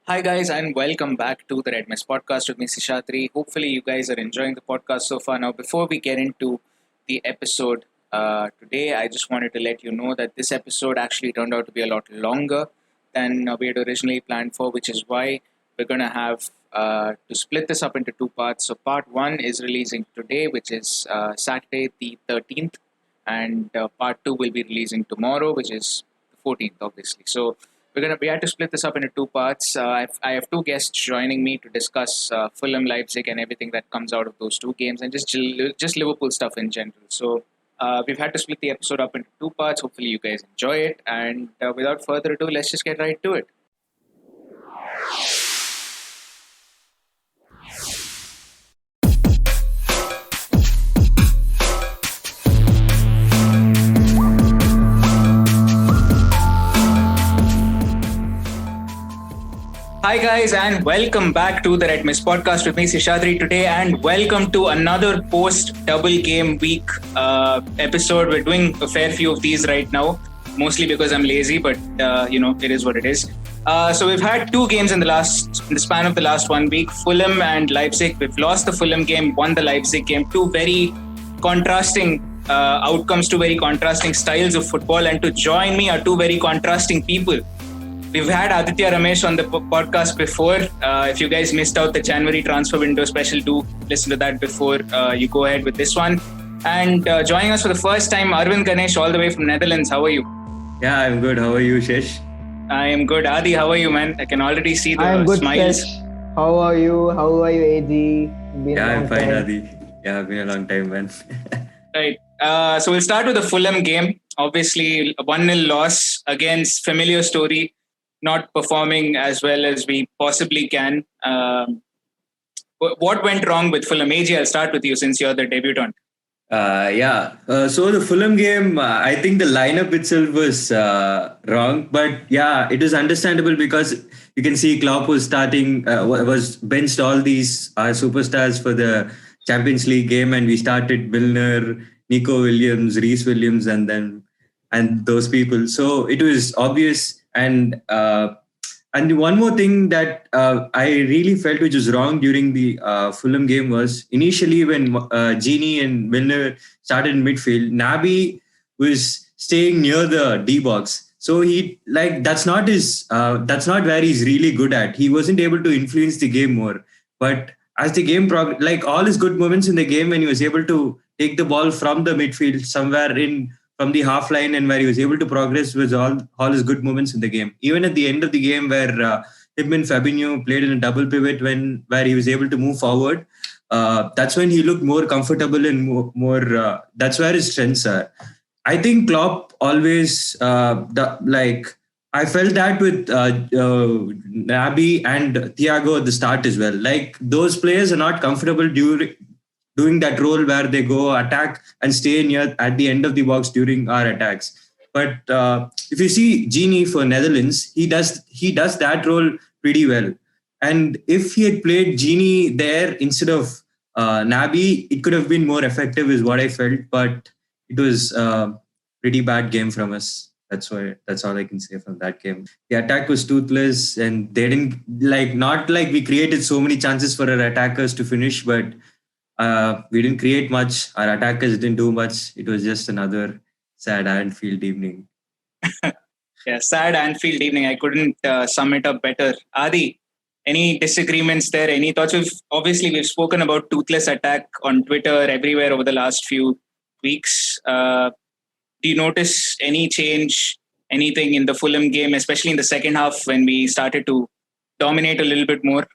Hi guys, and welcome back to the Red Mess podcast with me, Sishatri. Hopefully, you guys are enjoying the podcast so far. Now, before we get into the episode today, I just wanted to let you know that this episode actually turned out to be a lot longer than we had originally planned for, which is why we're going to have to split this up into two parts. So, part one is releasing today, which is Saturday the 13th, and part two will be releasing tomorrow, which is the 14th, obviously. So, we had to split this up into two parts. I have two guests joining me to discuss Fulham, Leipzig, and everything that comes out of those two games, and just Liverpool stuff in general. So we've had to split the episode up into two parts. Hopefully, you guys enjoy it. And without further ado, let's just get right to it. Hi guys, and welcome back to the Red Mist podcast with me, Sishadri, today, and welcome to another post double game week episode. We're doing a fair few of these right now, mostly because I'm lazy, but it is what it is. So we've had two games in the span of the last 1 week: Fulham and Leipzig. We've lost the Fulham game, won the Leipzig game. Two very contrasting outcomes, two very contrasting styles of football, and to join me are two very contrasting people. We've had Adithya Ramesh on the podcast before. If you guys missed out the January transfer window special, do listen to that before you go ahead with this one. And joining us for the first time, Arvind Ganesh, all the way from Netherlands. How are you? Yeah, I'm good. How are you, Shesh? I am good. Adi, how are you, man? I can already see the good, smiles. Shesh. How are you? How are you, AG? I'm fine, Adi. Yeah, it's been a long time, man. Right. So we'll start with the Fulham game. Obviously, a 1-0 loss against familiar story. Not performing as well as we possibly can. What went wrong with Fulham? AG, I'll start with you since you're the debutant. So the Fulham game, I think the lineup itself was wrong, but yeah, it is understandable because you can see Klopp was was benched all these superstars for the Champions League game, and we started Milner, Nico Williams, Reece Williams, and those people. So it was obvious. And one more thing that I really felt which was wrong during the Fulham game was initially when Gini and Milner started in midfield, Naby was staying near the D box. So that's not where he's really good at. He wasn't able to influence the game more. But as the game all his good moments in the game when he was able to take the ball from the midfield somewhere in from the half line and where he was able to progress was all his good moments in the game. Even at the end of the game where him and Fabinho played in a double pivot where he was able to move forward, that's when he looked more comfortable and more that's where his strengths are. I think Klopp always, I felt that with Naby and Thiago at the start as well. Like those players are not comfortable doing that role where they go attack and stay near at the end of the box during our attacks. But if you see Gini for Netherlands, he does that role pretty well. And if he had played Gini there instead of Naby, it could have been more effective is what I felt. But it was a pretty bad game from us. That's all I can say from that game. The attack was toothless and they didn't not like we created so many chances for our attackers to finish, but we didn't create much. Our attackers didn't do much. It was just another sad Anfield evening. Yeah, sad Anfield evening. I couldn't sum it up better. Adi, any disagreements there? Any thoughts? We've spoken about toothless attack on Twitter everywhere over the last few weeks. Do you notice any change, anything in the Fulham game, especially in the second half when we started to dominate a little bit more?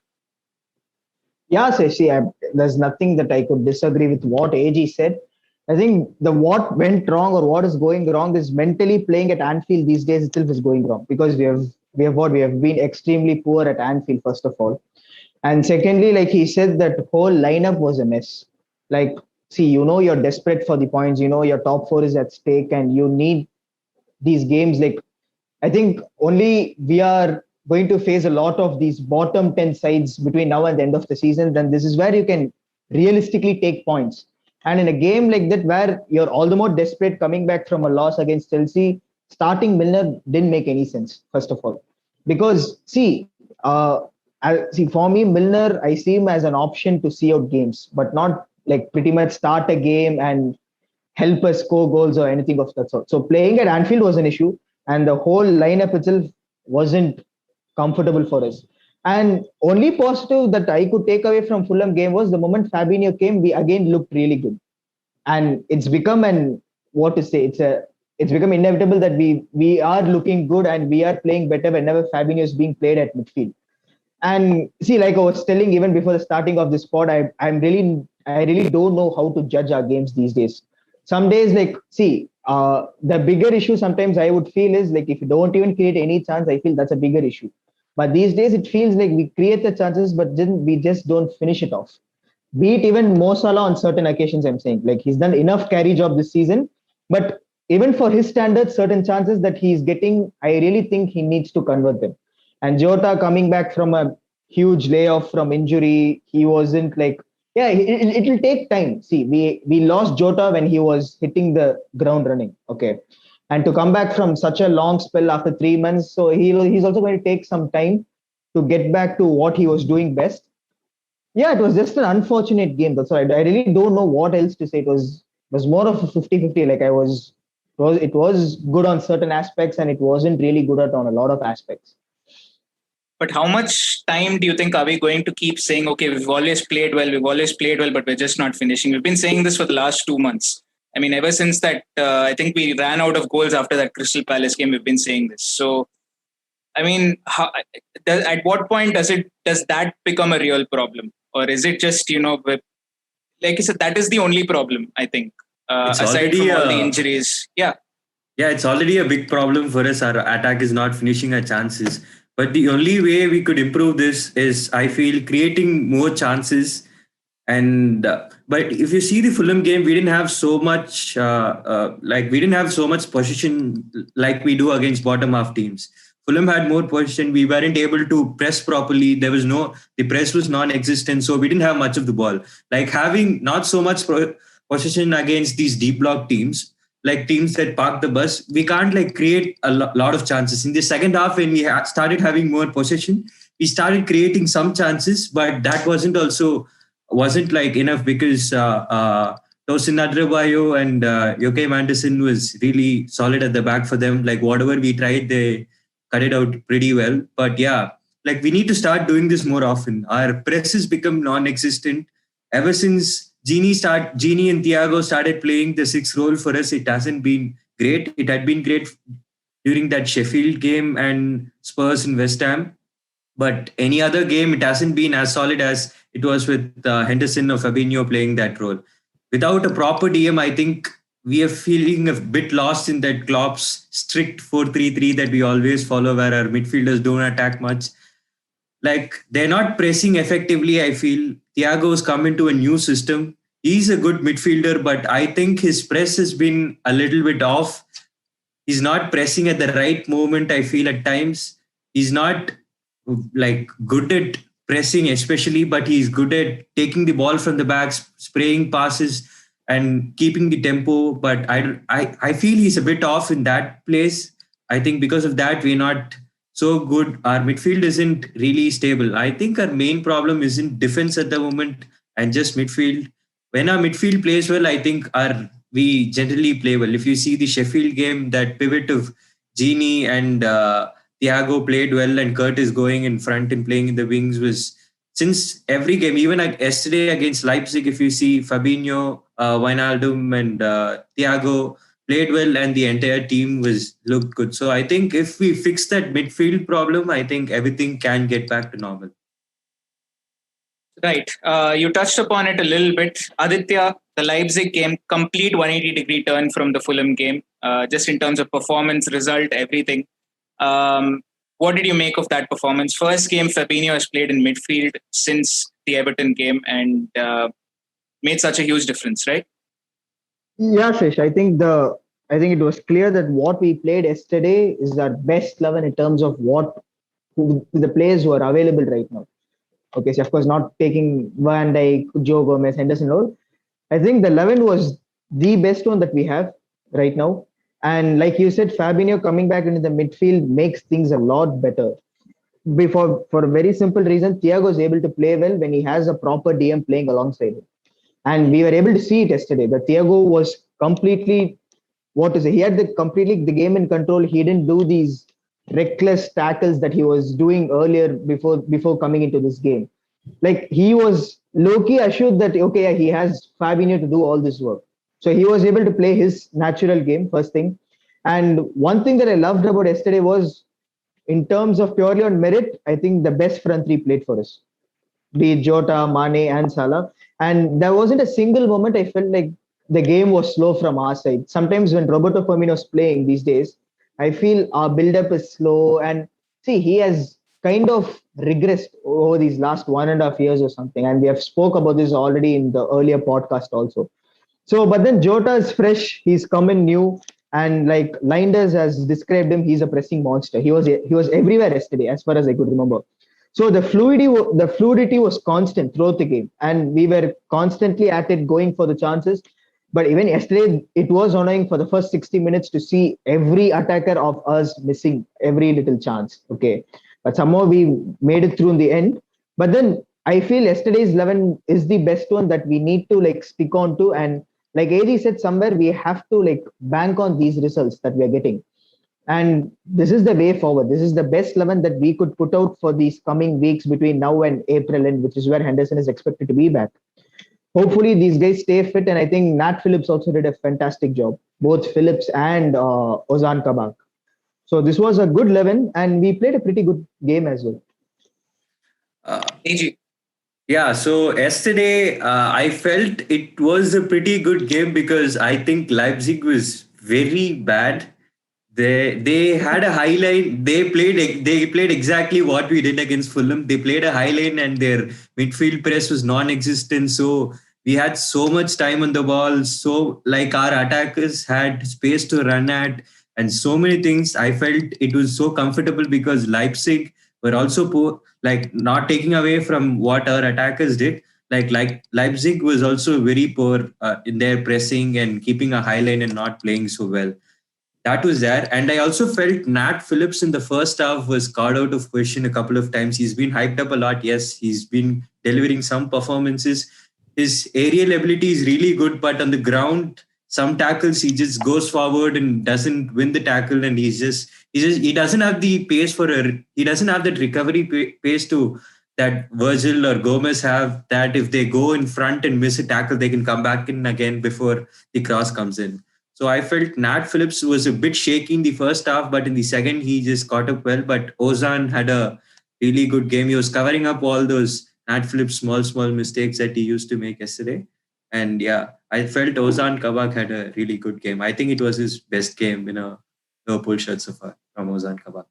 Yeah, Seshi, there's nothing that I could disagree with what AG said. I think what went wrong or what is going wrong is mentally playing at Anfield these days itself is going wrong because we have been extremely poor at Anfield, first of all. And secondly, like he said, that whole lineup was a mess. Like, see, you're desperate for the points, your top four is at stake and you need these games. Like, I think only we are going to face a lot of these bottom 10 sides between now and the end of the season, then this is where you can realistically take points. And in a game like that, where you're all the more desperate coming back from a loss against Chelsea, starting Milner didn't make any sense, first of all. Because, see, Uh, see, for me, Milner, I see him as an option to see out games, but not like pretty much start a game and help us score goals or anything of that sort. So playing at Anfield was an issue, and the whole lineup itself wasn't comfortable for us. And only positive that I could take away from Fulham game was the moment Fabinho came, we again looked really good. And it's become an what to say, it's become inevitable that we are looking good and we are playing better whenever Fabinho is being played at midfield. And see, like I was telling even before the starting of this pod, I really don't know how to judge our games these days. Some days, like, see, the bigger issue sometimes I would feel is like if you don't even create any chance, I feel that's a bigger issue. But these days, it feels like we create the chances, but then we just don't finish it off. Be it even Mo Salah on certain occasions, I'm saying like he's done enough carry job this season, but even for his standards, certain chances that he's getting, I really think he needs to convert them. And Jota coming back from a huge layoff from injury, he wasn't like, yeah, it will take time. See, we lost Jota when he was hitting the ground running. Okay. And to come back from such a long spell after 3 months, so he's also going to take some time to get back to what he was doing best. Yeah, it was just an unfortunate game. That's why I really don't know what else to say. It was more of a 50-50. Like it was good on certain aspects and it wasn't really good at on a lot of aspects. But how much time do you think are we going to keep saying, okay, we've always played well, but we're just not finishing? We've been saying this for the last 2 months. I mean, ever since that, I think we ran out of goals after that Crystal Palace game, we've been saying this. So, I mean, at what point does that become a real problem? Or is it just, like I said, that is the only problem, I think, aside from all the injuries. Yeah. Yeah, it's already a big problem for us. Our attack is not finishing our chances. But the only way we could improve this is, I feel, creating more chances. And but if you see the Fulham game, we didn't have so much we didn't have so much position like we do against bottom half teams. Fulham had more position. We weren't able to press properly. The press was non-existent, so we didn't have much of the ball. Like having not so much position against these deep block teams, like teams that park the bus, we can't like create a lot of chances. In the second half, when we started having more possession, we started creating some chances, but that wasn't like enough because Tosin Adrabayo and Joachim Anderson was really solid at the back for them. Like whatever we tried, they cut it out pretty well. But yeah, like we need to start doing this more often. Our press has become non-existent ever since Gini and Thiago started playing the sixth role for us. It hasn't been great. It had been great during that Sheffield game and Spurs and West Ham. But any other game, it hasn't been as solid as it was with Henderson or Fabinho playing that role. Without a proper DM, I think we are feeling a bit lost in that Klopp's strict 4-3-3 that we always follow, where our midfielders don't attack much. Like they're not pressing effectively. I feel Thiago's come into a new system. He's a good midfielder, but I think his press has been a little bit off. He's not pressing at the right moment. I feel at times he's not like good at pressing, especially, but he's good at taking the ball from the back, spraying passes, and keeping the tempo. But I feel he's a bit off in that place. I think because of that, we're not so good. Our midfield isn't really stable. I think our main problem isn't defense at the moment and just midfield. When our midfield plays well, I think we generally play well. If you see the Sheffield game, that pivot of Gini and Thiago played well, and Curtis going in front and playing in the wings was, since every game, even like yesterday against Leipzig, if you see Fabinho, Wijnaldum and Thiago played well, and the entire team looked good. So I think if we fix that midfield problem, I think everything can get back to normal. Right. You touched upon it a little bit. Adithya, the Leipzig game, complete 180-degree turn from the Fulham game, just in terms of performance, result, everything. What did you make of that performance? First game, Fabinho has played in midfield since the Everton game and made such a huge difference, right? Yeah, Shish, I think it was clear that what we played yesterday is our best 11 in terms of the players who are available right now. Okay, so of course not taking Van Dijk, Joe Gomez, Henderson, all. I think the 11 was the best one that we have right now. And like you said, Fabinho coming back into the midfield makes things a lot better. before for a very simple reason, Thiago is able to play well when he has a proper DM playing alongside him. And we were able to see it yesterday. That Thiago was completely, what to say, he had the game in control. He didn't do these reckless tackles that he was doing earlier before coming into this game. Like he was low-key assured that okay, yeah, he has Fabinho to do all this work. So he was able to play his natural game, first thing. And one thing that I loved about yesterday was in terms of purely on merit, I think the best front three played for us, be it Jota, Mane, and Salah. And there wasn't a single moment I felt like the game was slow from our side. Sometimes when Roberto Firmino is playing these days, I feel our build-up is slow. And see, he has kind of regressed over these last 1.5 years or something. And we have spoke about this already in the earlier podcast also. So, but then Jota is fresh. He's come in new, and like Linders has described him, he's a pressing monster. He was everywhere yesterday, as far as I could remember. So the fluidity was constant throughout the game, and we were constantly at it, going for the chances. But even yesterday, it was annoying for the first 60 minutes to see every attacker of us missing every little chance. Okay, but somehow we made it through in the end. But then I feel yesterday's 11 is the best one that we need to like stick on to, and like AD said somewhere, we have to like bank on these results that we are getting. And this is the way forward. This is the best 11 that we could put out for these coming weeks between now and April end, which is where Henderson is expected to be back. Hopefully, these guys stay fit. And I think Nat Phillips also did a fantastic job, both Phillips and Ozan Kabak. So this was a good 11, and we played a pretty good game as well. Uh, AG. yeah, so yesterday I felt it was a pretty good game because I think Leipzig was very bad. They had a high line. They played exactly what we did against Fulham. They played a high line and their midfield press was non-existent. So we had so much time on the ball. So like our attackers had space to run at and so many things. I felt it was so comfortable because Leipzig were also poor, like not taking away from what our attackers did. Like Leipzig was also very poor in their pressing and keeping a high line and not playing so well. That was there. And I also felt Nat Phillips in the first half was called out of question a couple of times. He's been hyped up a lot. Yes, he's been delivering some performances. His aerial ability is really good, but on the ground, some tackles he just goes forward and doesn't win the tackle, and he doesn't have the pace he doesn't have that recovery pace to that Virgil or Gomez have. That if they go in front and miss a tackle, they can come back in again before the cross comes in. So I felt Nat Phillips was a bit shaky in the first half, but in the second he just caught up well. But Ozan had a really good game. He was covering up all those Nat Phillips small mistakes that he used to make yesterday. And yeah, I felt Ozan Kabak had a really good game. I think it was his best game in a Liverpool shirt so far from Ozan Kabak.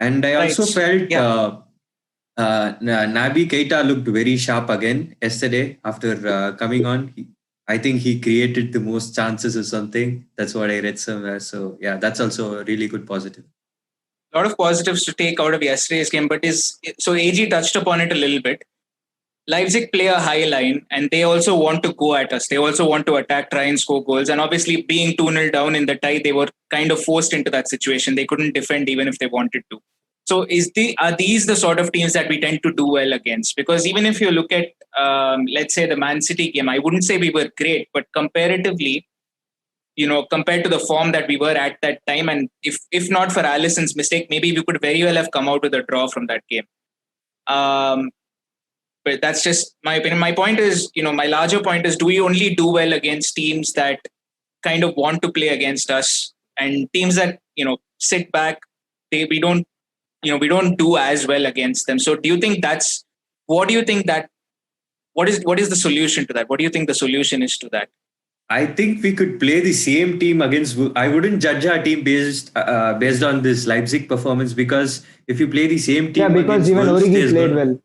And I Right. also felt Yeah. Naby Keita looked very sharp again yesterday after coming on. I think he created the most chances or something. That's what I read somewhere. So yeah, that's also a really good positive. A lot of positives to take out of yesterday's game, but AG touched upon it a little bit. Leipzig play a high line and they also want to go at us. They also want to attack, try and score goals. And obviously, being 2-0 down in the tie, they were kind of forced into that situation. They couldn't defend even if they wanted to. So, are these the sort of teams that we tend to do well against? Because even if you look at, let's say, the Man City game, I wouldn't say we were great, but comparatively, compared to the form that we were at that time, and if not for Alisson's mistake, maybe we could very well have come out with a draw from that game. But that's just my opinion. My point is, my larger point is, do we only do well against teams that kind of want to play against us, and teams that sit back? We don't do as well against them. So, do you think what do you think that? What is the solution to that? What do you think the solution is to that? I think we could play the same team against. I wouldn't judge our team based on this Leipzig performance because if you play the same Yeah, team because against even Wolves, Origi played well.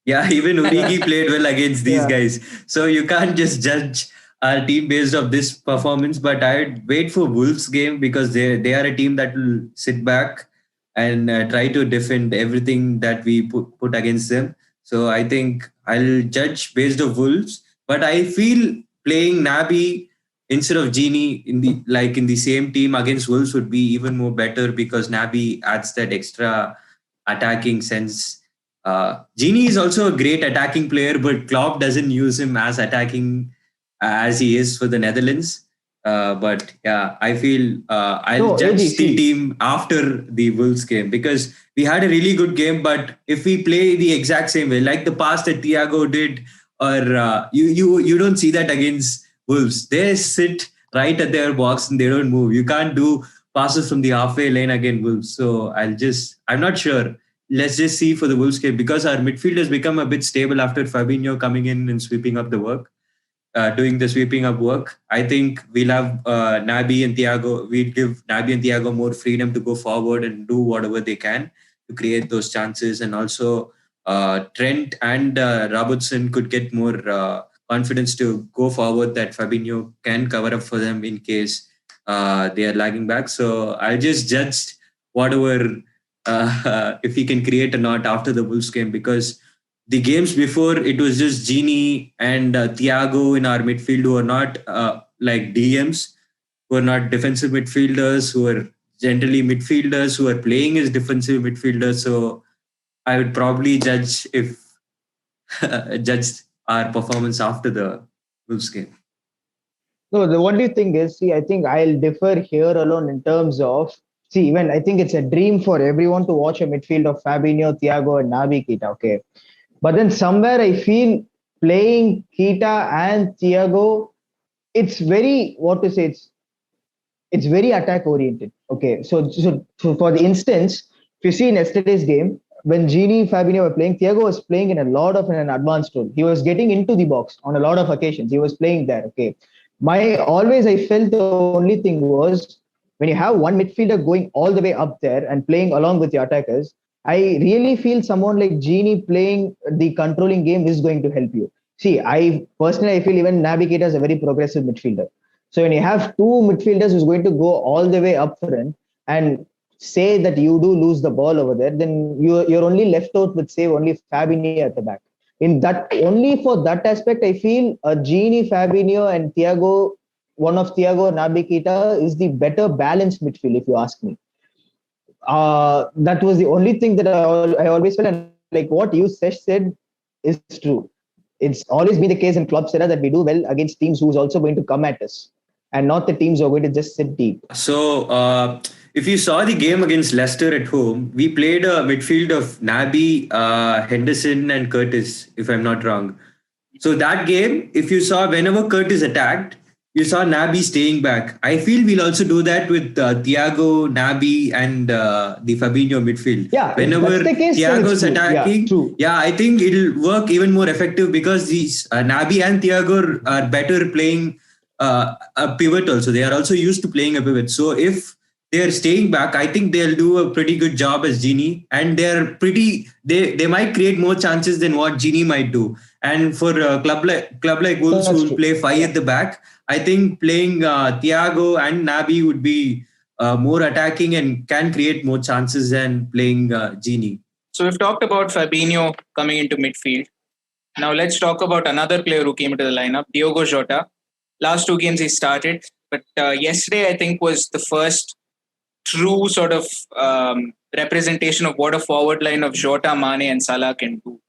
yeah, even Origi played well against these Yeah. guys. So you can't just judge our team based on this performance. But I'd wait for Wolves game because they are a team that will sit back and try to defend everything that we put against them. So I think I'll judge based on Wolves. But I feel playing Naby instead of Genie in the same team against Wolves would be even more better because Naby adds that extra attacking sense. Genie is also a great attacking player, but Klopp doesn't use him as attacking as he is for the Netherlands. But yeah, I feel I'll No, judge the AGC. team after the Wolves game because we had a really good game. But if we play the exact same way, like the pass that Thiago did, or you don't see that against Wolves. They sit right at their box and they don't move. You can't do passes from the halfway lane against Wolves. So I'm not sure. Let's just see for the Wolves game because our midfield has become a bit stable after Fabinho coming in and sweeping up the work, doing the sweeping up work. I think we'll have Naby and Thiago. We'll give Naby and Thiago more freedom to go forward and do whatever they can to create those chances. And also, Trent and Robertson could get more confidence to go forward that Fabinho can cover up for them in case they are lagging back. So I'll just judge whatever if he can create or not after the Wolves game because the games before it was just Genie and Thiago in our midfield who are not like DMs, who are not defensive midfielders, who are generally midfielders who are playing as defensive midfielders. So I would probably judge if judge our performance after the Wolves game. No, the only thing is, see, I think I'll differ here alone in terms of, see, even I think it's a dream for everyone to watch a midfield of Fabinho, Thiago, and Naby Keita. Okay. But then somewhere I feel playing Keita and Thiago, it's very, what to say, it's very attack oriented. Okay. So for the instance, if you see in yesterday's game, when Genie and Fabinho were playing, Thiago was playing in a lot of an advanced role. He was getting into the box on a lot of occasions. He was playing there. Okay. My always I felt the only thing was when you have one midfielder going all the way up there and playing along with the attackers, I really feel someone like Genie playing the controlling game is going to help you. See, I personally I feel even Naby Keita is a very progressive midfielder. So when you have two midfielders who's going to go all the way up front and say that you do lose the ball over there, then you're only left out with say only Fabinho at the back. In that only for that aspect, I feel Genie, Fabinho, and Thiago, one of Thiago and Naby Keita is the better balanced midfield, if you ask me. That was the only thing that I always felt, and like what you said is true. It's always been the case in club era that we do well against teams who's also going to come at us, and not the teams who are going to just sit deep. So, if you saw the game against Leicester at home, we played a midfield of Naby, Henderson, and Curtis, if I'm not wrong. So, that game, if you saw whenever Curtis attacked, you saw Naby staying back. I feel we'll also do that with Thiago, Naby, and the Fabinho midfield. Yeah, Whenever that's the case, Thiago's attacking, yeah, true. I think it'll work even more effective because these Naby and Thiago are better playing a pivot also. They are also used to playing a pivot. So if they are staying back, I think they'll do a pretty good job as Genie, and they might create more chances than what Genie might do. And for a club like Wolves who will play five at the back, I think playing Thiago and Naby would be more attacking and can create more chances than playing Genie. So we've talked about Fabinho coming into midfield. Now let's talk about another player who came into the lineup, Diogo Jota. Last two games he started, but yesterday I think was the first true sort of representation of what a forward line of Jota, Mane and Salah can do.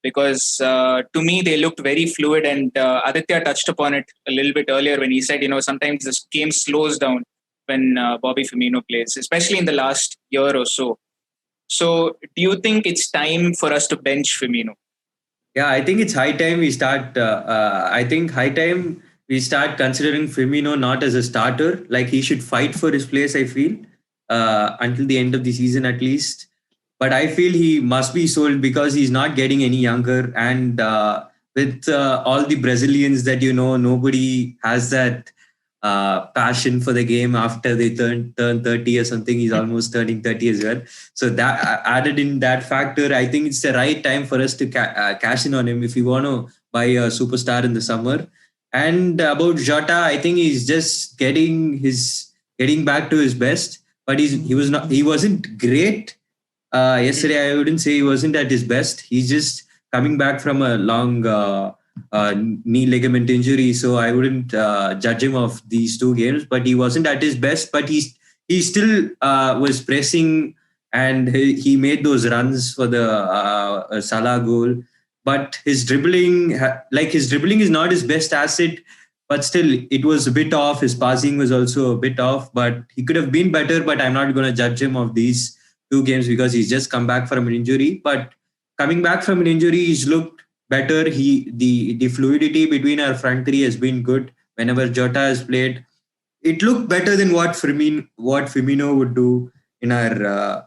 Because to me, they looked very fluid, and Adithya touched upon it a little bit earlier when he said, sometimes this game slows down when Bobby Firmino plays, especially in the last year or so. So do you think it's time for us to bench Firmino? Yeah, I think it's high time we start. High time we start considering Firmino not as a starter. Like he should fight for his place, I feel, until the end of the season at least. But I feel he must be sold because he's not getting any younger. And with all the Brazilians that nobody has that passion for the game after they turn 30 or something. He's almost turning 30 as well. So that added in that factor, I think it's the right time for us to cash in on him if we want to buy a superstar in the summer. And about Jota, I think he's just getting back to his best, but he wasn't great yesterday. I wouldn't say he wasn't at his best. He's just coming back from a long knee ligament injury, so I wouldn't judge him of these two games. But he wasn't at his best. But he still was pressing and he made those runs for the Salah goal. But his dribbling is not his best asset. But still, it was a bit off. His passing was also a bit off. But he could have been better. But I'm not going to judge him of these 2 games because he's just come back from an injury. But coming back from an injury, he's looked better. The fluidity between our front three has been good. Whenever Jota has played, it looked better than what Firmino would do in our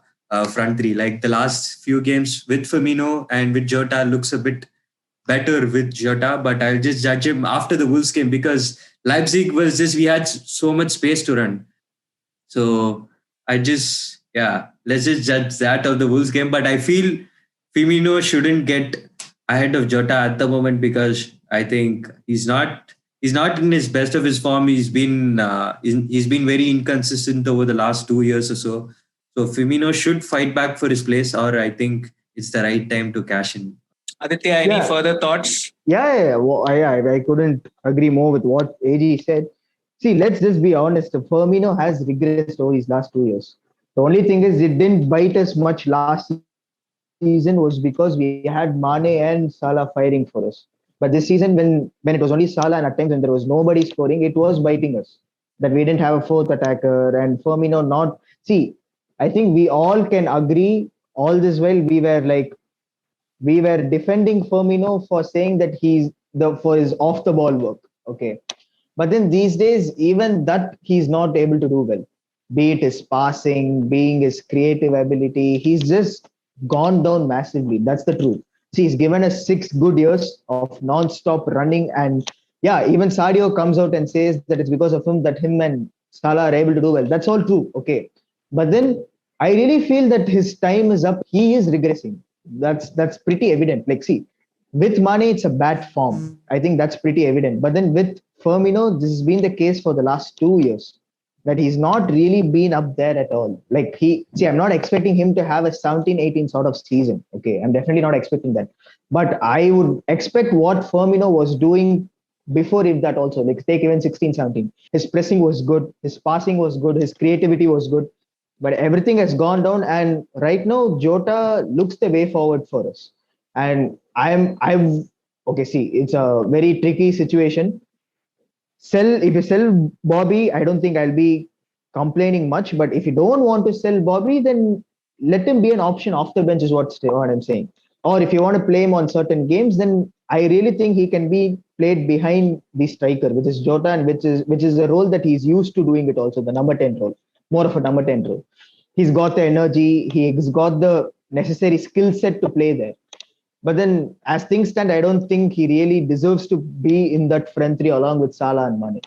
front three. Like the last few games with Firmino and with Jota looks a bit better with Jota, but I'll just judge him after the Wolves game because Leipzig was just we had so much space to run. So let's just judge that of the Wolves game. But I feel Firmino shouldn't get ahead of Jota at the moment because I think he's not in his best of his form. He's been very inconsistent over the last 2 years or so. So Firmino should fight back for his place, or I think it's the right time to cash in. Aditya, any further thoughts? I couldn't agree more with what AG said. See, let's just be honest. Firmino has regressed over these last 2 years. The only thing is, it didn't bite us much last season was because we had Mane and Salah firing for us. But this season, when it was only Salah and at times when there was nobody scoring, it was biting us. That we didn't have a fourth attacker and Firmino not. See, I think we all can agree all this while we were defending Firmino for saying that for his off the ball work. Okay. But then these days, even that he's not able to do well. Be it his passing, being his creative ability, he's just gone down massively. That's the truth. See, he's given us 6 good years of non-stop running. And even Sadio comes out and says that it's because of him that him and Salah are able to do well. That's all true. Okay. But then I really feel that his time is up. He is regressing. That's pretty evident. Like, see, with Mane, it's a bad form. I think that's pretty evident. But then with Firmino, this has been the case for the last 2 years. That he's not really been up there at all. Like I'm not expecting him to have a 17-18 sort of season. Okay, I'm definitely not expecting that. But I would expect what Firmino was doing before if that also. Like take even 16-17. His pressing was good. His passing was good. His creativity was good. But everything has gone down. And right now, Jota looks the way forward for us. And it's a very tricky situation. If you sell Bobby, I don't think I'll be complaining much. But if you don't want to sell Bobby, then let him be an option off the bench is what I'm saying. Or if you want to play him on certain games, then I really think he can be played behind the striker, which is Jota, and which is a role that he's used to doing it also, the number 10 role, more of a number 10 role. He's got the energy, he's got the necessary skill set to play there. But then, as things stand, I don't think he really deserves to be in that front three along with Salah and Mane.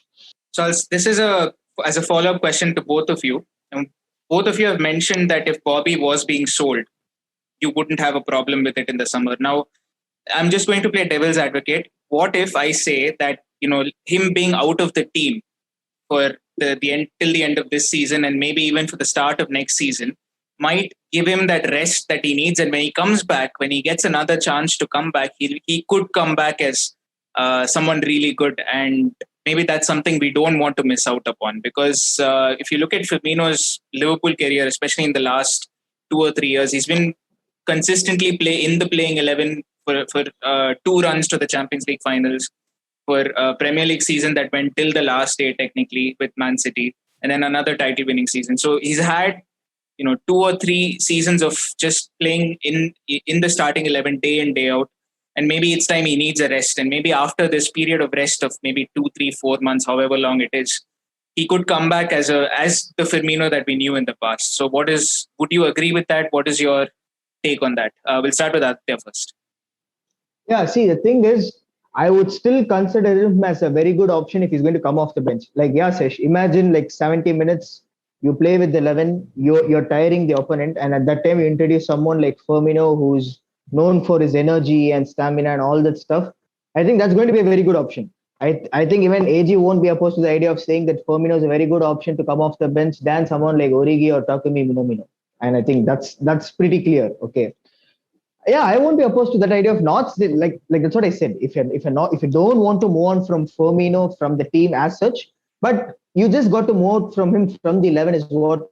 So this is as a follow-up question to both of you. Both of you have mentioned that if Bobby was being sold, you wouldn't have a problem with it in the summer. Now, I'm just going to play devil's advocate. What if I say that him being out of the team for the end till the end of this season and maybe even for the start of next season might give him that rest that he needs, and when he comes back, when he gets another chance to come back, he could come back as someone really good, and maybe that's something we don't want to miss out upon, because if you look at Firmino's Liverpool career, especially in the last 2 or 3 years, he's been consistently in the playing 11 for 2 runs to the Champions League finals, for a Premier League season that went till the last day technically with Man City, and then another title winning season. So he's had 2 or 3 seasons of just playing in the starting 11 day in, day out. And maybe it's time he needs a rest. And maybe after this period of rest of maybe 2, 3, 4 months, however long it is, he could come back as the Firmino that we knew in the past. So would you agree with that? What is your take on that? We'll start with Aditya first. Yeah, see, the thing is, I would still consider him as a very good option if he's going to come off the bench. Like, Sesh, imagine like 70 minutes, you play with the 11, you're tiring the opponent, and at that time you introduce someone like Firmino, who's known for his energy and stamina and all that stuff. I think that's going to be a very good option. I think even AG won't be opposed to the idea of saying that Firmino is a very good option to come off the bench than someone like Origi or Takumi Minamino. And I think that's pretty clear. Okay. Yeah, I won't be opposed to that idea of not like that's what I said. If you don't want to move on from Firmino from the team as such, but you just got to move from him from the 11 is what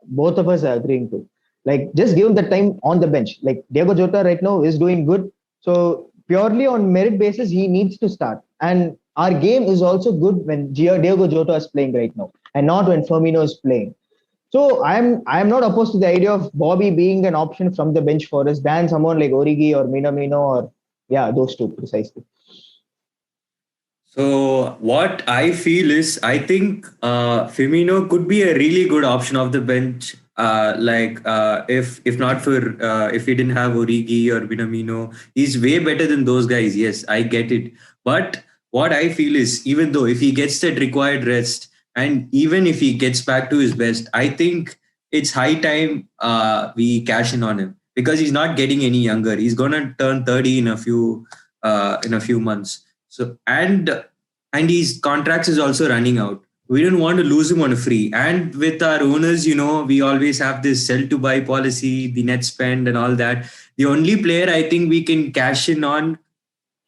both of us are agreeing to. Like just give him the time on the bench. Like Diogo Jota right now is doing good. So purely on merit basis, he needs to start. And our game is also good when Diogo Jota is playing right now, and not when Firmino is playing. So I'm not opposed to the idea of Bobby being an option from the bench for us than someone like Origi or Minamino or yeah, those two precisely. So what I feel is, I think Firmino could be a really good option off the bench. If not for if he didn't have Origi or Minamino, he's way better than those guys. Yes, I get it. But what I feel is, even though if he gets that required rest, and even if he gets back to his best, I think it's high time we cash in on him, because he's not getting any younger. He's gonna turn 30 in a few months. So and his contracts is also running out. We don't want to lose him on a free. And with our owners, we always have this sell to buy policy, the net spend and all that. The only player I think we can cash in on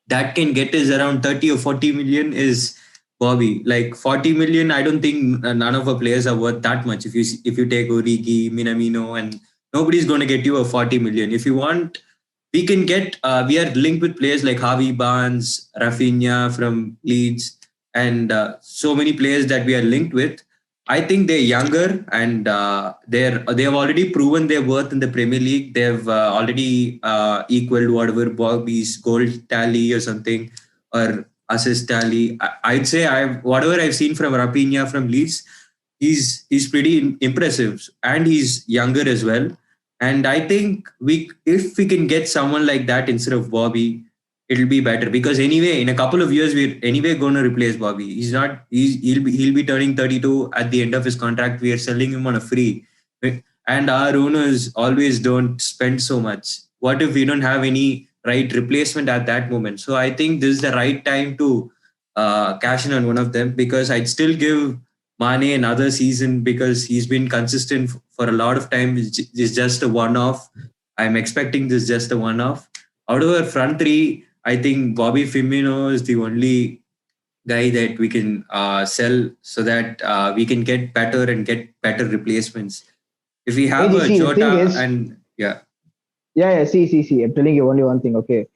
that can get us around 30 or 40 million is Bobby. Like 40 million, I don't think none of our players are worth that much. If you take Origi, Minamino, and nobody's going to get you a 40 million. If you want, we can get. We are linked with players like Javi Barnes, Rafinha from Leeds, and so many players that we are linked with. I think they're younger, and they have already proven their worth in the Premier League. They've already equaled whatever Bobby's goal tally or something, or assist tally. I'd say whatever I've seen from Rafinha from Leeds, he's pretty impressive, and he's younger as well. And I think if we can get someone like that instead of Bobby, it'll be better, because anyway, in a couple of years, we're anyway going to replace Bobby. He'll be turning 32 at the end of his contract. We are selling him on a free, and our owners always don't spend so much. What if we don't have any right replacement at that moment? So I think this is the right time to cash in on one of them, because I'd still give Mane another season, because he's been consistent for a lot of time. It's just a one-off. I'm expecting this just a one-off. Out of our front three, I think Bobby Firmino is the only guy that we can sell, so that we can get better and get better replacements. If we have a Jota and yeah. Yeah. See. I'm telling you only one thing. Okay.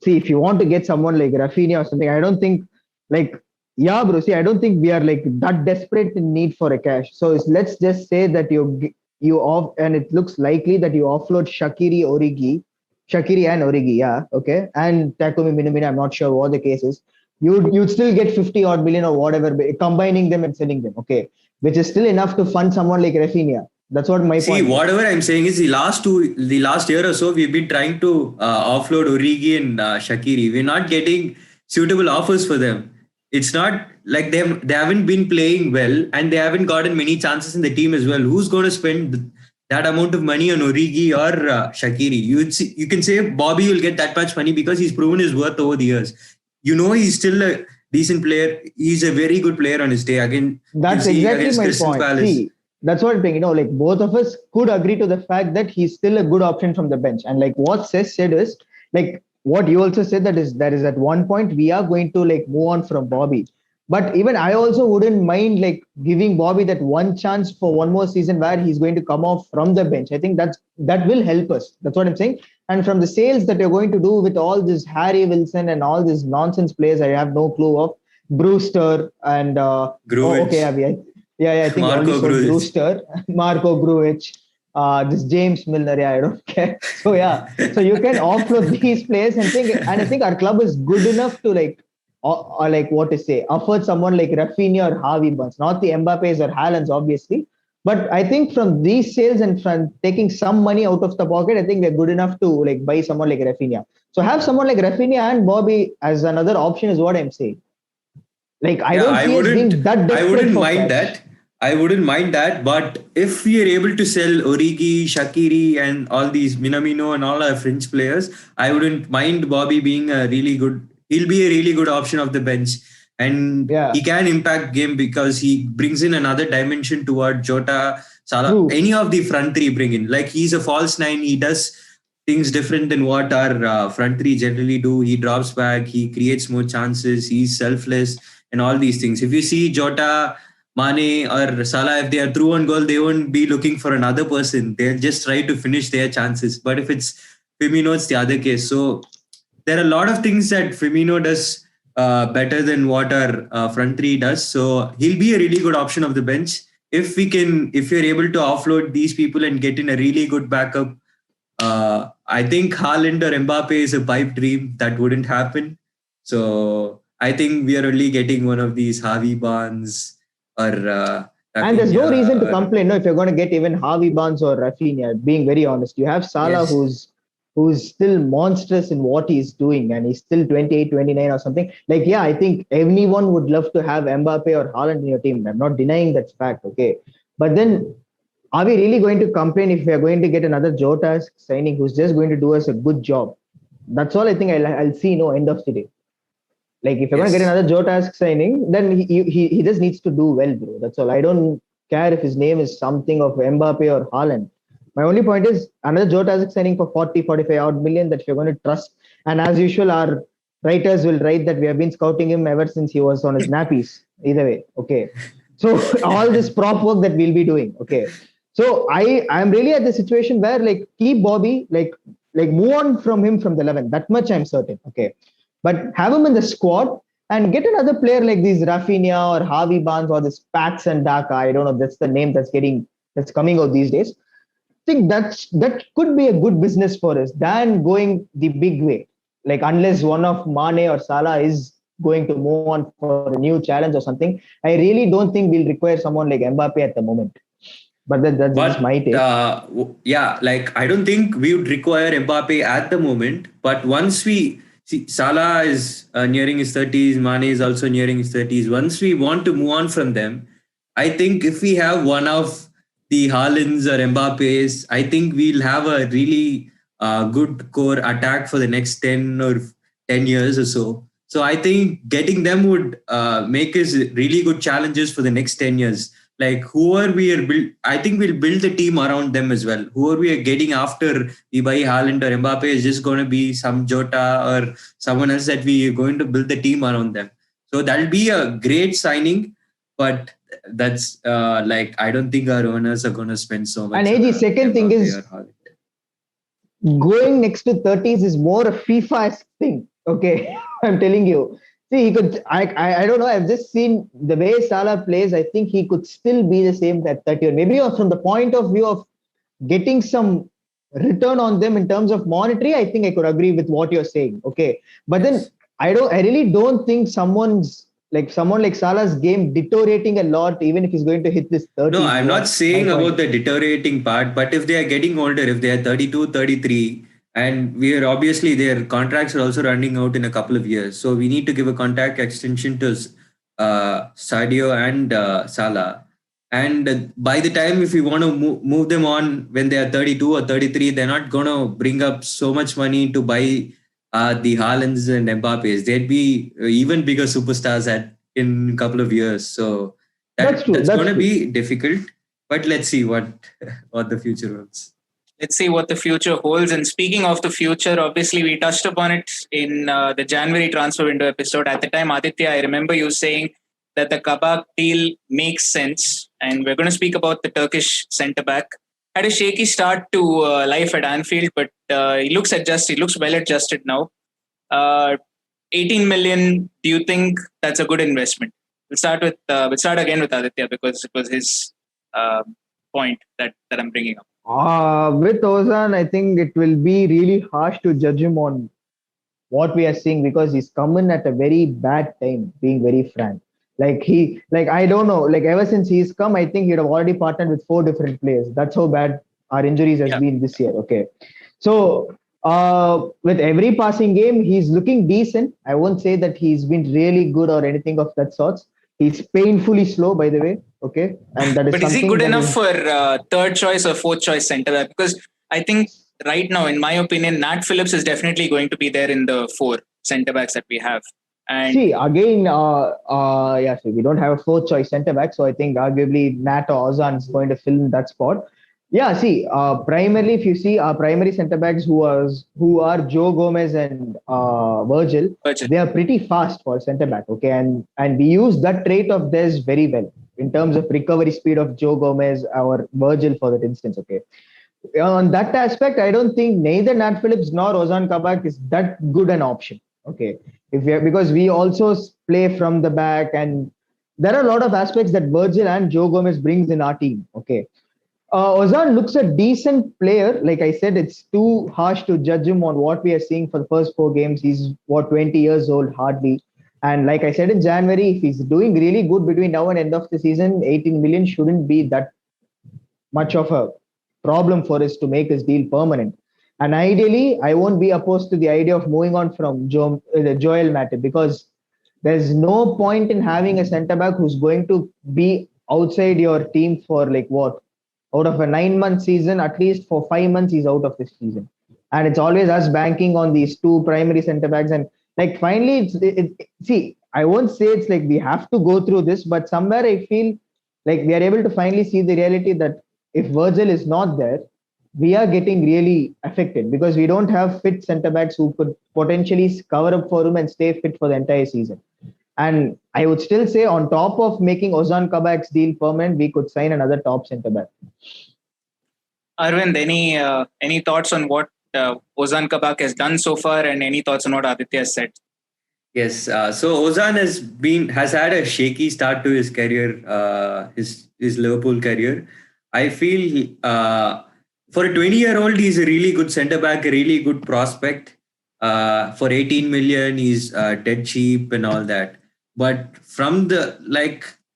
See, if you want to get someone like Rafinha or something, I don't think like. Yeah, bro. See, I don't think we are like that desperate in need for a cash. So let's just say that you off, and it looks likely that you offload Shaqiri and Origi. Yeah, okay, and Takumi Minamino. I'm not sure what the case is. You'd still get 50 odd million or whatever, combining them and selling them. Okay, which is still enough to fund someone like Rafinha. That's what my point. See, whatever I'm saying is, the last year or so, we've been trying to offload Origi and Shaqiri. We're not getting suitable offers for them. It's not like they haven't been playing well, and they haven't gotten many chances in the team as well. Who's going to spend that amount of money on Origi or Shaqiri? You can say Bobby will get that much money because he's proven his worth over the years. He's still a decent player. He's a very good player on his day. Again, that's exactly my point. See, that's what I'm saying. Like both of us could agree to the fact that he's still a good option from the bench. And like what Seth said is like, what you also said, that is at one point we are going to like move on from Bobby. But even I also wouldn't mind like giving Bobby that one chance for one more season where he's going to come off from the bench. I think that will help us. That's what I'm saying. And from the sales that you're going to do with all this Harry Wilson and all these nonsense players, I have no clue of Brewster and Grujic. I think Marco Grujic. Brewster, Marco Grujic. This James Milner, I don't care. So so you can offload these players and I think our club is good enough to like, or like what to say, offer someone like Rafinha or Javi Barnes, not the Mbappes or Haalands, obviously. But I think from these sales and from taking some money out of the pocket, I think we're good enough to like buy someone like Rafinha. So have someone like Rafinha and Bobby as another option is what I'm saying. Like I don't see us being that desperate. I wouldn't mind that, but if we are able to sell Origi, Shaqiri, and all these Minamino and all our French players, I wouldn't mind Bobby being a really good. He'll be a really good option of the bench, and he can impact game because he brings in another dimension toward Jota, Salah. True. Any of the front three bring in. Like he's a false nine. He does things different than what our front three generally do. He drops back. He creates more chances. He's selfless and all these things. If you see Jota Mane or Salah, if they are through on goal, they won't be looking for another person. They'll just try to finish their chances. But if it's Firmino, it's the other case. So there are a lot of things that Firmino does better than what our front three does. So he'll be a really good option of the bench. If you're able to offload these people and get in a really good backup, I think Haaland or Mbappe is a pipe dream. That wouldn't happen. So I think we are only getting one of these Harvey Barnes or And there's no Rafinha reason to or complain. No, if you're going to get even Harvey Barnes or Rafinha, being very honest, you have Salah yes. who's still monstrous in what he's doing, and he's still 28, 29 or something. Like, yeah, I think anyone would love to have Mbappe or Haaland in your team. I'm not denying that fact, okay? But then, are we really going to complain if we are going to get another Jota signing who's just going to do us a good job? That's all I think I'll see, no, end of the day. Like, if you're going to get Yes. another Jota signing, then he just needs to do well, bro. That's all. I don't care if his name is something of Mbappe or Haaland. My only point is another Jota signing for 40, 45 odd million that you're going to trust. And as usual, our writers will write that we have been scouting him ever since he was on his nappies. Either way, okay. So all this prop work that we'll be doing, okay. So I'm really at the situation where, like, keep Bobby, like move on from him from the 11. That much I'm certain, okay. But have him in the squad and get another player like these Rafinha or Harvey Barnes or this Pax and Daka. I don't know. That's the name that's coming out these days. I think that could be a good business for us than going the big way. Like, unless one of Mane or Salah is going to move on for a new challenge or something, I really don't think we'll require someone like Mbappe at the moment. But that's just my But take. yeah, like I don't think we would require Mbappe at the moment. But once we see Salah is nearing his 30s, Mane is also nearing his 30s. Once we want to move on from them, I think if we have one of the Haalands or Mbappes, I think we'll have a really good core attack for the next 10 or 10 years or so. So I think getting them would make us really good challenges for the next 10 years. Like whoever we are build, I think we'll build the team around them as well. Whoever we are getting after we buy Haaland or Mbappe is just going to be some Jota or someone else that we are going to build the team around them. So that'll be a great signing, but that's like I don't think our owners are going to spend so And much on AG, a second thing Mbappe or is Haaland. going next to 30s is more a FIFA thing. Okay, I'm telling you. See, he could. I don't know. I've just seen the way Salah plays. I think he could still be the same at 30. Or maybe from the point of view of getting some return on them in terms of monetary, I think I could agree with what you're saying. Okay, but then Yes. I really don't think someone like Salah's game deteriorating a lot, even if he's going to hit this No, 30s. I'm not What my saying point about is. the deteriorating part, but if they are getting older, if they are 32, 33, and we are obviously their contracts are also running out in a couple of years. So we need to give a contract extension to Sadio and Salah. And by the time, if we want to move them on when they are 32 or 33, they're not going to bring up so much money to buy the Haalands and Mbappes. They'd be even bigger superstars in a couple of years. So That's true. that's going That's to true. be difficult, but let's see what what the future holds. Let's see what the future holds. And speaking of the future, obviously we touched upon it in the January transfer window episode. At the time, Aditya, I remember you saying that the Kabak deal makes sense. And we're going to speak about the Turkish centre back. Had a shaky start to life at Anfield, but he looks adjusted. He looks well adjusted now. Uh, 18 million. Do you think that's a good investment? We'll start again with Aditya because it was his point that I'm bringing up. With Ozan, I think it will be really harsh to judge him on what we are seeing because he's coming at a very bad time, being very frank. I don't know, like ever since he's come, I think he'd have already partnered with four different players. That's how bad our injuries has Yeah. been this year. Okay. So, with every passing game, he's looking decent. I won't say that he's been really good or anything of that sorts. He's painfully slow, by the way. Okay. And that is But is he something good that enough is. for third choice or fourth choice centre back? Because I think right now, in my opinion, Nat Phillips is definitely going to be there in the four centre backs that we have. And See, again, yeah, so we don't have a fourth choice centre back, so I think arguably Nat or Ozan is going to fill in that spot. Yeah, see, primarily if you see our primary centre backs who are Joe Gomez and Virgil, Virgil. they are pretty fast for centre back, okay, and we use that trait of theirs very well. in terms of recovery speed of Joe Gomez or Virgil for that instance. Okay, on that aspect, I don't think neither Nat Phillips nor Ozan Kabak is that good an option. Okay, if we are, because we also play from the back, and there are a lot of aspects that Virgil and Joe Gomez brings in our team. Okay, Ozan looks a decent player. Like I said, it's too harsh to judge him on what we are seeing for the first 4 games. He's 20 years old, hardly. And like I said in January, if he's doing really good between now and end of the season, 18 million shouldn't be that much of a problem for us to make his deal permanent. And ideally, I won't be opposed to the idea of moving on from Joel Matip, because there's no point in having a centre back who's going to be outside your team for like what? Out of a 9 month season, at least for 5 months, he's out of this season. And it's always us banking on these two primary centre backs. And like finally, see, I won't say it's like we have to go through this, but somewhere I feel like we are able to finally see the reality that if Virgil is not there, we are getting really affected because we don't have fit centre backs who could potentially cover up for him and stay fit for the entire season. And I would still say, on top of making Ozan Kabak's deal permanent, we could sign another top centre back. Arvind, any thoughts on what Ozan Kabak has done so far, and any thoughts on what Adithya has said? Yes, so Ozan has had a shaky start to his career, his Liverpool career. I feel for a 20-year-old, he's a really good centre back, a really good prospect. For 18 million, he's dead cheap and all that. But from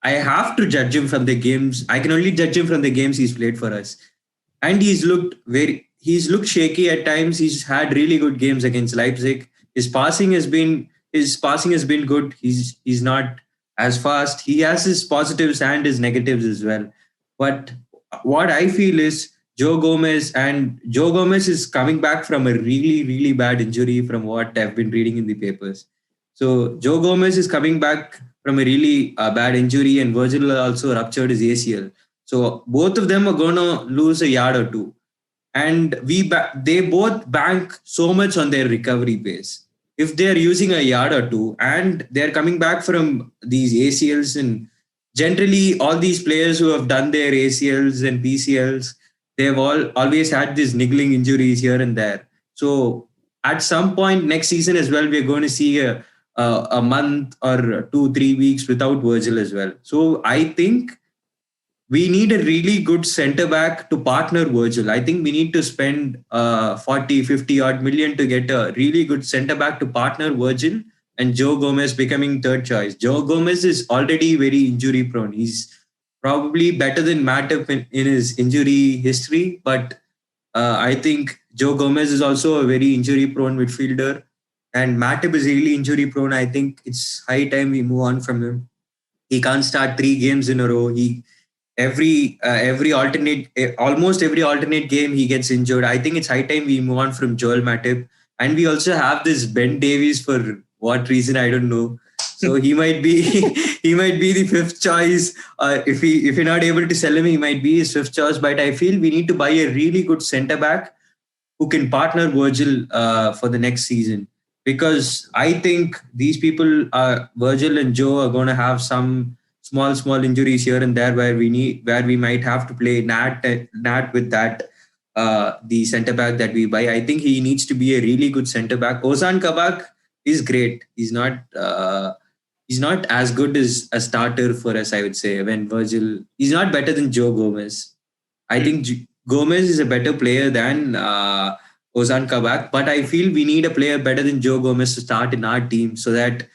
I have to judge him from the games. I can only judge him from the games he's played for us, and he's looked shaky at times. He's had really good games against Leipzig. His passing has been good. He's not as fast. He has his positives and his negatives as well. But what I feel is Joe Gomez is coming back from a really, really bad injury from what I've been reading in the papers. So Joe Gomez is coming back from a really bad injury, and Virgil also ruptured his ACL. So both of them are going to lose a yard or two. And they both bank so much on their recovery pace. If they're using a yard or two and they're coming back from these ACLs, and generally all these players who have done their ACLs and PCLs, they've always had these niggling injuries here and there. So at some point next season as well, we're going to see a month or 2-3 weeks without Virgil as well. So I think we need a really good centre back to partner Virgil. I think we need to spend 40, 50 odd million to get a really good centre back to partner Virgil, and Joe Gomez becoming third choice. Joe Gomez is already very injury prone. He's probably better than Matip in his injury history, but I think Joe Gomez is also a very injury prone midfielder, and Matip is really injury prone. I think it's high time we move on from him. He can't start 3 games in a row. Almost every alternate game he gets injured. I think it's high time we move on from Joel Matip. And we also have this Ben Davies, for what reason I don't know. So he might be the fifth choice. If you're not able to sell him, he might be his fifth choice. But I feel we need to buy a really good centre back who can partner Virgil for the next season. Because I think these people, Virgil and Joe, are going to have some small injuries here and there where we might have to play Nat with that the centre back that we buy. I think he needs to be a really good centre back. Ozan Kabak is great. He's not as good as a starter for us, I would say. When Virgil, he's not better than Joe Gomez. I think Gomez is a better player than Ozan Kabak, but I feel we need a player better than Joe Gomez to start in our team, so that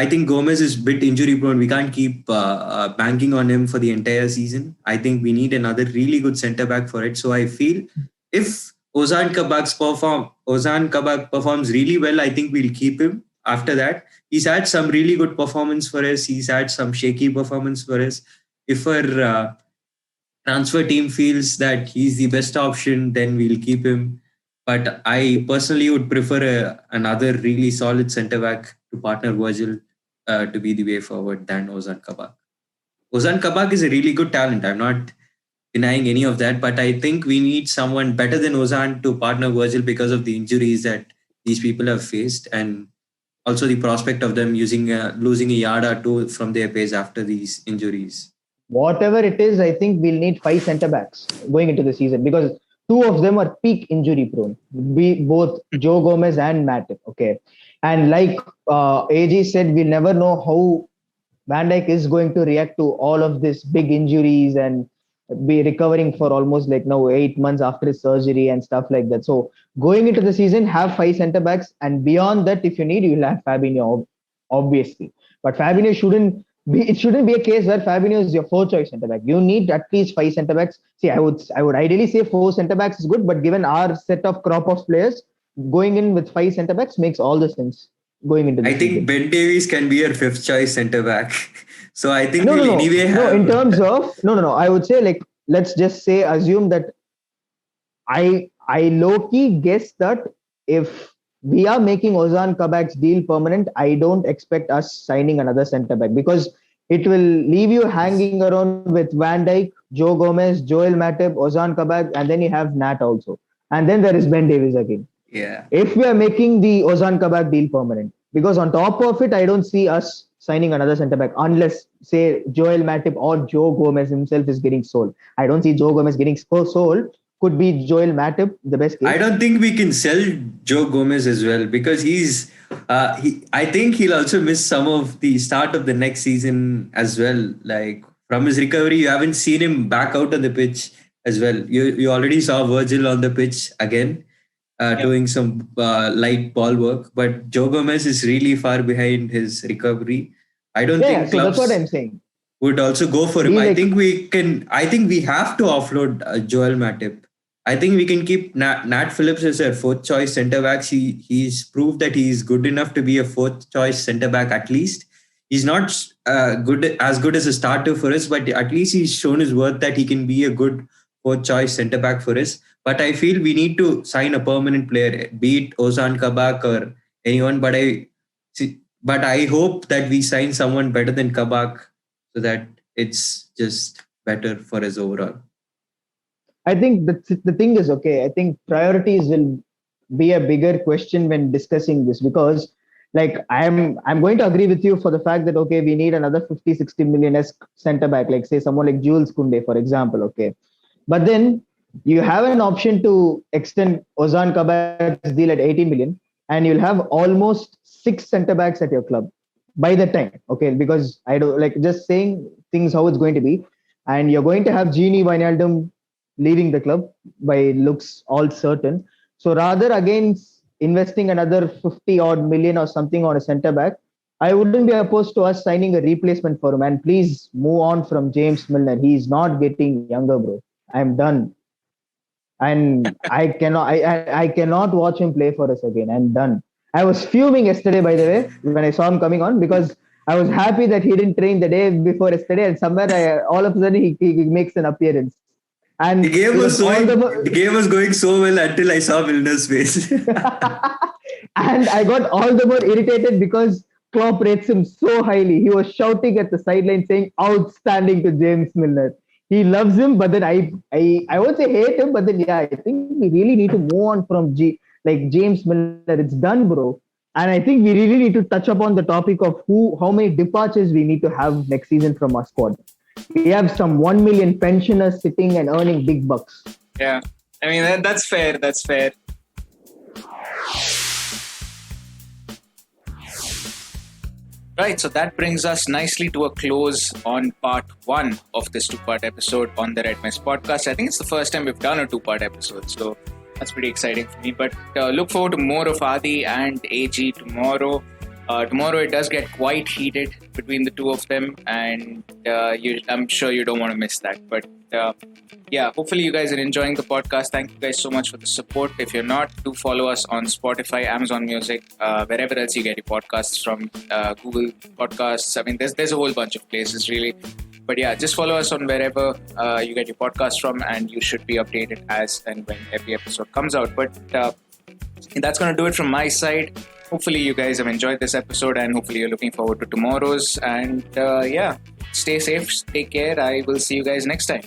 I think Gomez is a bit injury prone. We can't keep banking on him for the entire season. I think we need another really good centre back for it. So I feel if Ozan Kabak performs really well, I think we'll keep him. After that, he's had some really good performance for us. He's had some shaky performance for us. If our transfer team feels that he's the best option, then we'll keep him. But I personally would prefer another really solid centre back to partner Virgil to be the way forward than Ozan Kabak. Ozan Kabak is a really good talent. I'm not denying any of that, but I think we need someone better than Ozan to partner Virgil because of the injuries that these people have faced. And also the prospect of them losing a yard or two from their pace after these injuries. Whatever it is, I think we'll need 5 centre-backs going into the season because two of them are peak injury prone. Both Joe Gomez and Matip. Okay. And like AG said, we'll never know how Van Dijk is going to react to all of this big injuries and be recovering for almost like now 8 months after his surgery and stuff like that. So going into the season, have 5 centre-backs, and beyond that, if you need, you'll have Fabinho, obviously. But Fabinho shouldn't be. It shouldn't be a case where Fabinho is your fourth choice centre-back. You need at least 5 centre-backs. See, I would ideally say 4 centre-backs is good, but given our set of crop of players, going in with 5 centre-backs makes all the sense. Going into the I think season. Ben Davies can be your fifth choice centre back. So I think No. anyway have. No, in terms of no. I would say like let's just say assume that I low key guess that if we are making Ozan Kabak's deal permanent, I don't expect us signing another centre back because it will leave you hanging around with Van Dijk, Joe Gomez, Joel Matip, Ozan Kabak, and then you have Nat also, and then there is Ben Davies again. Yeah. If we are making the Ozan Kabak deal permanent, because on top of it, I don't see us signing another centre back unless, say, Joel Matip or Joe Gomez himself is getting sold. I don't see Joe Gomez getting sold. Could be Joel Matip, the best case. I don't think we can sell Joe Gomez as well because I think he'll also miss some of the start of the next season as well. Like from his recovery, you haven't seen him back out on the pitch as well. You already saw Virgil on the pitch again. Doing some light ball work, but Joe Gomez is really far behind his recovery. I don't think clubs that's what I'm saying. Would also go for him. I think we have to offload Joel Matip. I think we can keep Nat Phillips as our fourth choice centre back. He's proved that he's good enough to be a fourth choice centre back at least. He's not good as a starter for us, but at least he's shown his worth that he can be a good fourth choice centre back for us. But I feel we need to sign a permanent player, be it Ozan Kabak or anyone. But I hope that we sign someone better than Kabak so that it's just better for us overall. I think the thing is, okay, I think priorities will be a bigger question when discussing this because like I'm going to agree with you for the fact that, okay, we need another 50-60 million-esque centre back, like say someone like Jules Koundé, for example, okay. But then you have an option to extend Ozan Kabak's deal at 80 million and you'll have almost 6 centre backs at your club by the time, okay, because I don't like just saying things how it's going to be. And you're going to have Gini Wijnaldum leaving the club by looks all certain. So rather against investing another 50 odd million or something on a centre back, I wouldn't be opposed to us signing a replacement for him. And please move on from James Milner. He's not getting younger, bro. I'm done. And I cannot watch him play for us again. I'm done. I was fuming yesterday, by the way, when I saw him coming on because I was happy that he didn't train the day before yesterday, and somewhere all of a sudden he makes an appearance. And the game was going so well until I saw Milner's face. And I got all the more irritated because Klopp rates him so highly. He was shouting at the sideline saying outstanding to James Milner. He loves him, but then I won't say hate him, but then yeah, I think we really need to move on from James Milner. It's done, bro. And I think we really need to touch upon the topic of how many departures we need to have next season from our squad. We have some 1 million pensioners sitting and earning big bucks. Yeah, I mean that's fair. That's fair. Right, so that brings us nicely to a close on part 1 of this 2-part episode on the Red Mess podcast. I think it's the first time we've done a 2-part episode, so that's pretty exciting for me. But look forward to more of Adi and AG tomorrow. Tomorrow it does get quite heated between the two of them, and I'm sure you don't want to miss that. But yeah, hopefully you guys are enjoying the podcast. Thank you guys so much for the support. If you're not, do follow us on Spotify, Amazon Music, wherever else you get your podcasts from, Google Podcasts. I mean, there's a whole bunch of places really. But yeah, just follow us on wherever you get your podcast from, and you should be updated as and when every episode comes out. But that's going to do it from my side. Hopefully you guys have enjoyed this episode, and hopefully you're looking forward to tomorrow's. And yeah, stay safe, take care. I will see you guys next time.